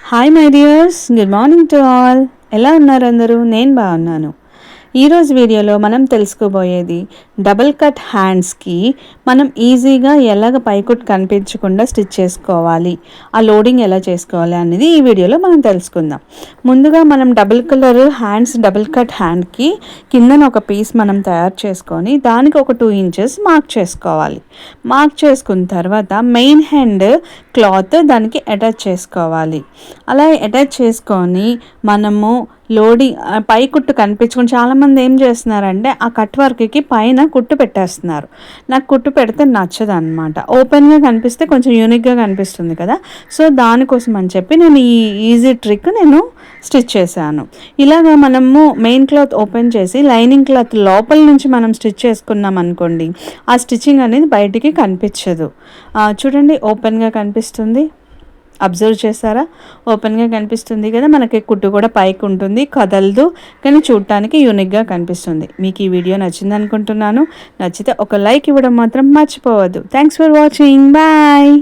Hi my dears, good morning to all. ఎలా ఉన్నారు అందరూ? నేను బాగున్నాను. ఈరోజు వీడియోలో మనం తెలుసుకోబోయేది డబుల్ కట్ హ్యాండ్స్కి మనం ఈజీగా ఎలాగ పైకుట్ కనిపించకుండా స్టిచ్ చేసుకోవాలి, ఆ లోడింగ్ ఎలా చేసుకోవాలి అనేది ఈ వీడియోలో మనం తెలుసుకుందాం. ముందుగా మనం డబుల్ కట్ హ్యాండ్కి కిందన ఒక పీస్ మనం తయారు చేసుకొని దానికి ఒక 2 ఇంచెస్ మార్క్ చేసుకోవాలి. మార్క్ చేసుకున్న తర్వాత మెయిన్ హ్యాండ్ క్లాత్ దానికి అటాచ్ చేసుకోవాలి. అలా అటాచ్ చేసుకొని మనము లోడింగ్ పై కుట్టు కనిపించుకొని చాలామంది ఏం చేస్తున్నారంటే ఆ కట్ వర్క్కి పైన కుట్టు పెట్టేస్తున్నారు. నాకు కుట్టు పెడితే నచ్చదు అనమాట. ఓపెన్గా కనిపిస్తే కొంచెం యూనిక్గా కనిపిస్తుంది కదా, సో దానికోసం అని చెప్పి నేను ఈ ఈజీ ట్రిక్ స్టిచ్ చేశాను. ఇలాగా మనము మెయిన్ క్లాత్ ఓపెన్ చేసి లైనింగ్ క్లాత్ లోపల నుంచి మనం స్టిచ్ చేసుకున్నాం అనుకోండి, ఆ స్టిచ్చింగ్ అనేది బయటికి కనిపించదు. చూడండి, ఓపెన్గా కనిపిస్తుంది. అబ్జర్వ్ చేస్తారా? ఓపెన్గా కనిపిస్తుంది కదా, మనకి కుట్టు కూడా పైకి ఉంటుంది, కదలదు, కానీ చూడటానికి యూనిక్గా కనిపిస్తుంది. మీకు ఈ వీడియో నచ్చింది అనుకుంటున్నాను. నచ్చితే ఒక లైక్ ఇవ్వడం మాత్రం మర్చిపోవద్దు. Thanks for watching. బాయ్.